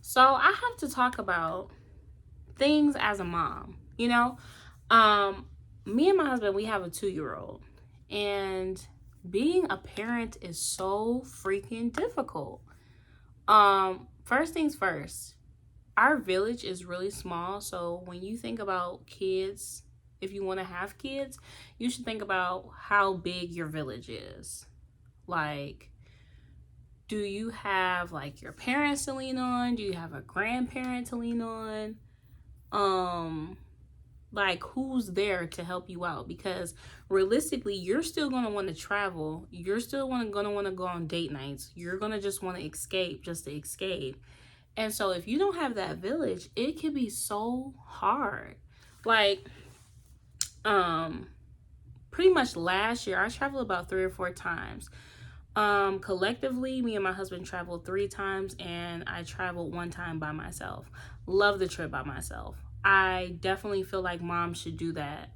So I have to talk about things as a mom. Um, Me and my husband, we have a 2-year old, and being a parent is so freaking difficult. First things first, our village is really small. So when you think about kids, if you want to have kids, you should think about how big your village is. Like, do you have like your parents to lean on? Do you have a grandparent to lean on? Um, like who's there to help you out? Because realistically, you're still gonna want to travel. You're still gonna want to go on date nights. You're gonna just want to escape just to escape. And so if you don't have that village, it can be so hard. Like, um, pretty much last year I traveled about 3 or 4 times. Collectively, me and my husband traveled 3 times, and I traveled 1 time by myself. Love the trip by myself. I definitely feel like moms should do that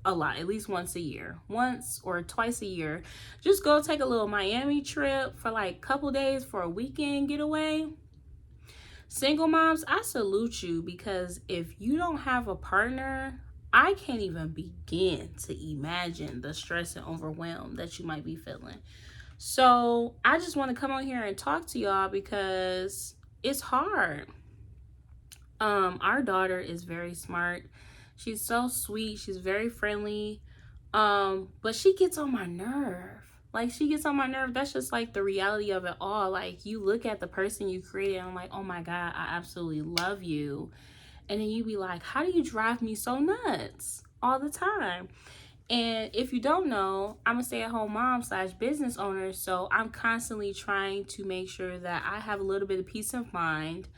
a lot, at least once a year, once or twice a year. Just go take a little Miami trip for like a couple days for a weekend getaway. Single moms, I salute you, because if you don't have a partner, I can't even begin to imagine the stress and overwhelm that you might be feeling. So I just want to come on here and talk to y'all because it's hard. Our daughter is very smart. She's so sweet. She's very friendly. But she gets on my nerve. Like, she gets on my nerve. That's just like the reality of it all. Like, you look at the person you created and I'm like, oh my God, I absolutely love you. And then you be like, how do you drive me so nuts all the time? And if you don't know, I'm a stay-at-home mom slash business owner. So I'm constantly trying to make sure that I have a little bit of peace of mind,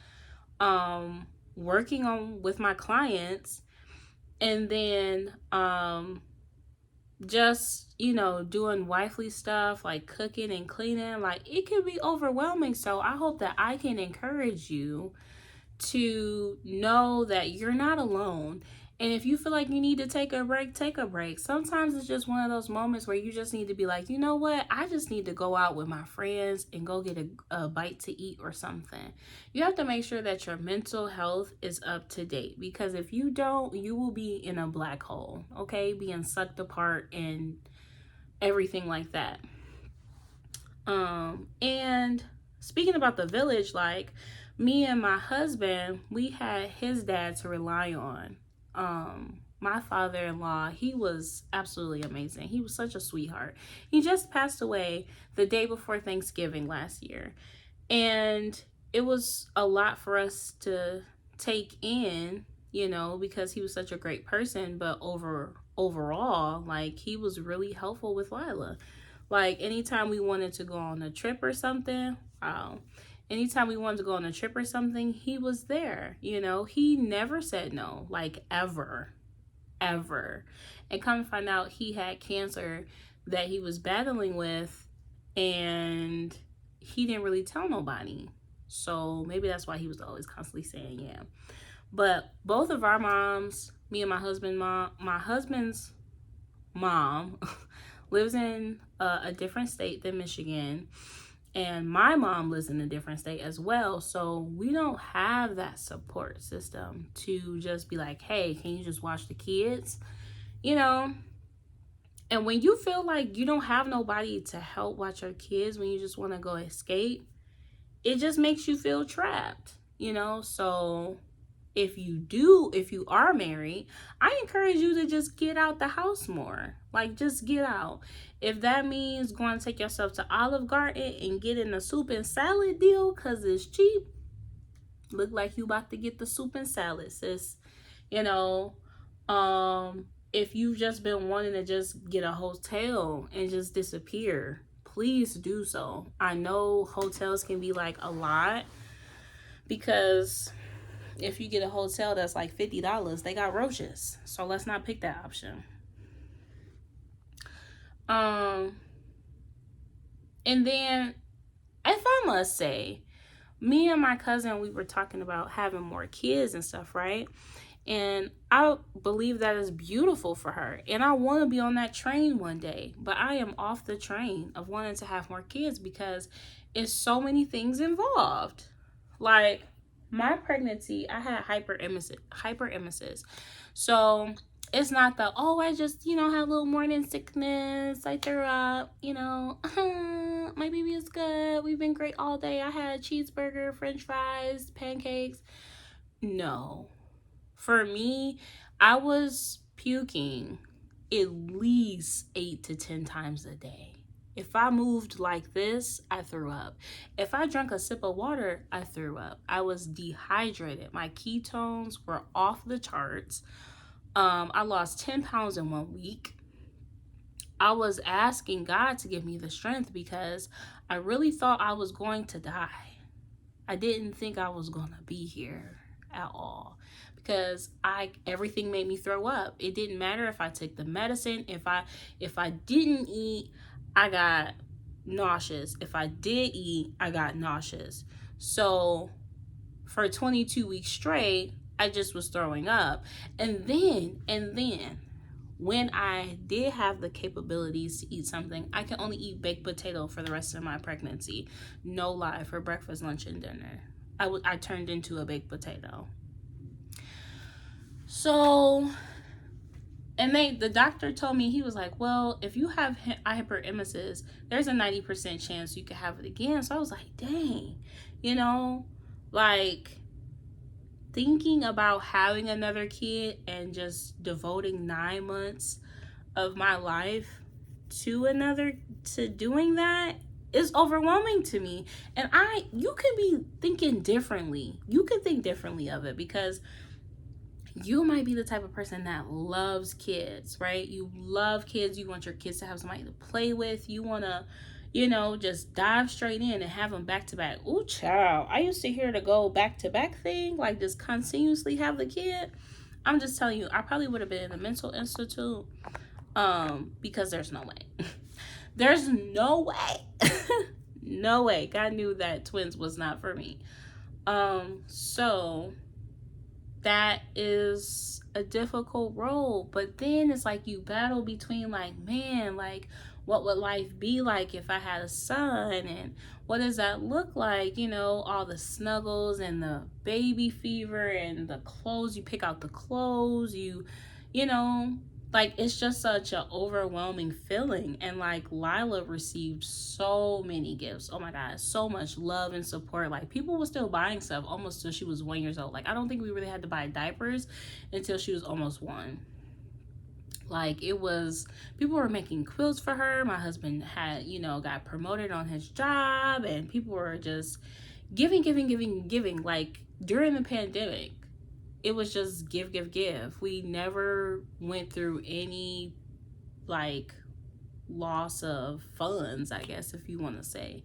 working on with my clients, and then just, doing wifely stuff like cooking and cleaning. Like, it can be overwhelming. So I hope that I can encourage you to know that you're not alone. And if you feel like you need to take a break, take a break. Sometimes it's just one of those moments where you just need to be like, you know what? I just need to go out with my friends and go get a bite to eat or something. You have to make sure that your mental health is up to date, because if you don't, you will be in a black hole, okay? Being sucked apart and everything like that. And speaking about the village, like, me and my husband, we had his dad to rely on. My father-in-law, he was absolutely amazing. He was such a sweetheart. He just passed away the day before Thanksgiving last year. And it was a lot for us to take in, because he was such a great person, but overall, like, he was really helpful with Lila. Like, anytime we wanted to go on a trip or something, anytime we wanted to go on a trip or something, he was there. He never said no, like, ever, ever. And come to find out, he had cancer that he was battling with, and he didn't really tell nobody. So maybe that's why he was always constantly saying yeah. But both of our moms, me and my husband's mom lives in a different state than Michigan, and my mom lives in a different state as well. So we don't have that support system to just be like, hey, can you just watch the kids? And when you feel like you don't have nobody to help watch your kids, when you just want to go escape, it just makes you feel trapped. So if you are married, I encourage you to just get out the house more. Like, just get out. If that means going to take yourself to Olive Garden and getting a soup and salad deal because it's cheap, look like you about to get the soup and salad, sis. If you've just been wanting to just get a hotel and just disappear, please do so. I know hotels can be like a lot, because if you get a hotel that's like $50, they got roaches. So let's not pick that option. And then, if I must say, me and my cousin, we were talking about having more kids and stuff, right? And I believe that is beautiful for her. And I want to be on that train one day. But I am off the train of wanting to have more kids because it's so many things involved. Like, my pregnancy, I had hyperemesis. So it's not the, oh, I just, had a little morning sickness, I threw up, my baby is good, we've been great all day, I had a cheeseburger, french fries, pancakes. No. For me, I was puking at least 8 to 10 times a day. If I moved like this, I threw up. If I drank a sip of water, I threw up. I was dehydrated. My ketones were off the charts. I lost 10 pounds in 1 week. I was asking God to give me the strength because I really thought I was going to die. I didn't think I was going to be here at all because everything made me throw up. It didn't matter if I took the medicine. If I didn't eat, I got nauseous. If I did eat, I got nauseous. So for 22 weeks straight, I just was throwing up. And then when I did have the capabilities to eat something, I can only eat baked potato for the rest of my pregnancy. No lie, for breakfast, lunch, and dinner. I turned into a baked potato. So, and the doctor told me, he was like, well, if you have hyperemesis, there's a 90% chance you could have it again. So I was like, dang, like thinking about having another kid and just devoting 9 months of my life to doing that is overwhelming to me. And you can be thinking differently. You can think differently of it because you might be the type of person that loves kids, right? You love kids. You want your kids to have somebody to play with. You want to, just dive straight in and have them back to back. Ooh, child. I used to hear the go back to back thing, like just continuously have the kid. I'm just telling you, I probably would have been in a mental institute because there's no way. There's no way. No way. God knew that twins was not for me. So that is a difficult role. But then it's like you battle between like, man, like what would life be like if I had a son, and what does that look like? All the snuggles and the baby fever and the clothes. You pick out the clothes, like it's just such an overwhelming feeling. And like Lila received so many gifts. Oh my God, so much love and support. Like people were still buying stuff almost till she was 1 year old. Like I don't think we really had to buy diapers until she was almost 1. Like it was, people were making quilts for her. My husband had, got promoted on his job, and people were just giving. Like during the pandemic, it was just give. We never went through any like loss of funds, I guess, if you want to say,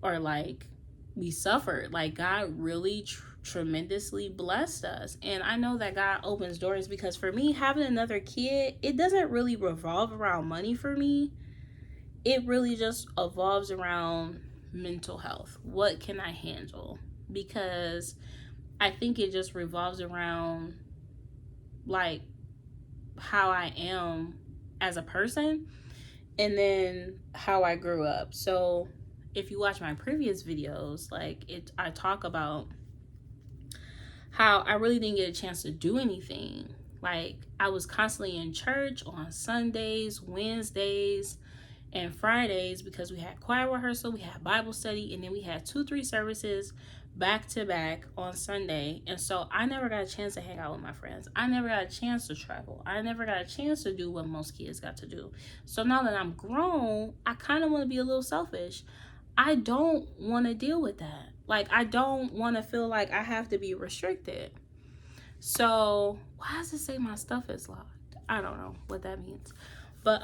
or like we suffered. Like God really tremendously blessed us. And I know that God opens doors because for me, having another kid, it doesn't really revolve around money for me. It really just evolves around mental health. What can I handle? Because I think it just revolves around like how I am as a person and then how I grew up. So if you watch my previous videos, I talk about how I really didn't get a chance to do anything. Like I was constantly in church on Sundays, Wednesdays, and Fridays because we had choir rehearsal, we had Bible study, and then we had 2-3 services back to back on Sunday. And so I never got a chance to hang out with my friends. I never got a chance to travel. I never got a chance to do what most kids got to do. So now that I'm grown, I kind of want to be a little selfish. I don't want to deal with that. Like I don't want to feel like I have to be restricted. So why does it say my stuff is locked? I don't know what that means. But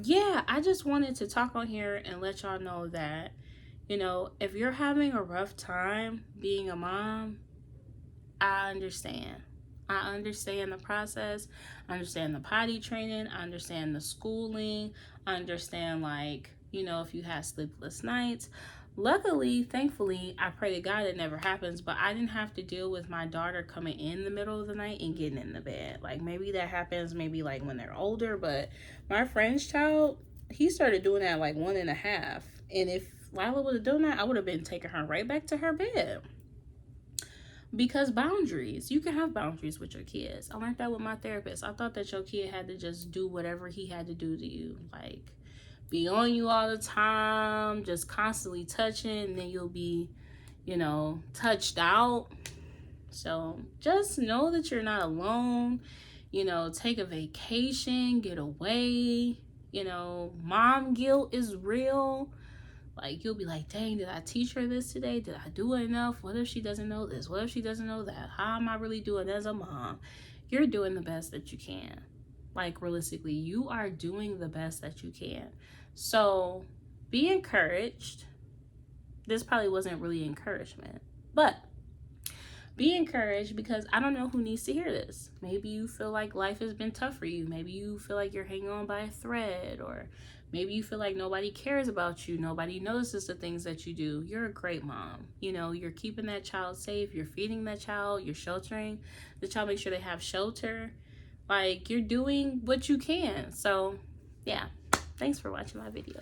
yeah, I just wanted to talk on here and let y'all know that, if you're having a rough time being a mom, I understand. I understand the process. I understand the potty training. I understand the schooling. I understand, if you have sleepless nights. Luckily, thankfully, I pray to God it never happens, but I didn't have to deal with my daughter coming in the middle of the night and getting in the bed. Like maybe that happens when they're older, but my friend's child, he started doing that 1.5. And if Lila would have done that, I would have been taking her right back to her bed. Because boundaries, you can have boundaries with your kids. I learned that with my therapist. I thought that your kid had to just do whatever he had to do to you, like be on you all the time, just constantly touching, and then you'll be, you know, touched out. So just know that you're not alone. You know, take a vacation, get away. You know, mom guilt is real. Like, you'll be like, dang, did I teach her this today? Did I do it enough? What if she doesn't know this? What if she doesn't know that? How am I really doing as a mom? You're doing the best that you can. Like, realistically, you are doing the best that you can. So be encouraged. This probably wasn't really encouragement, but be encouraged, because I don't know who needs to hear this. Maybe you feel like life has been tough for you. Maybe you feel like you're hanging on by a thread, or maybe you feel like nobody cares about you. Nobody notices the things that you do. You're a great mom. You know, you're keeping that child safe. You're feeding that child. You're sheltering the child. Make sure they have shelter. Like, you're doing what you can. So, yeah. Thanks for watching my video.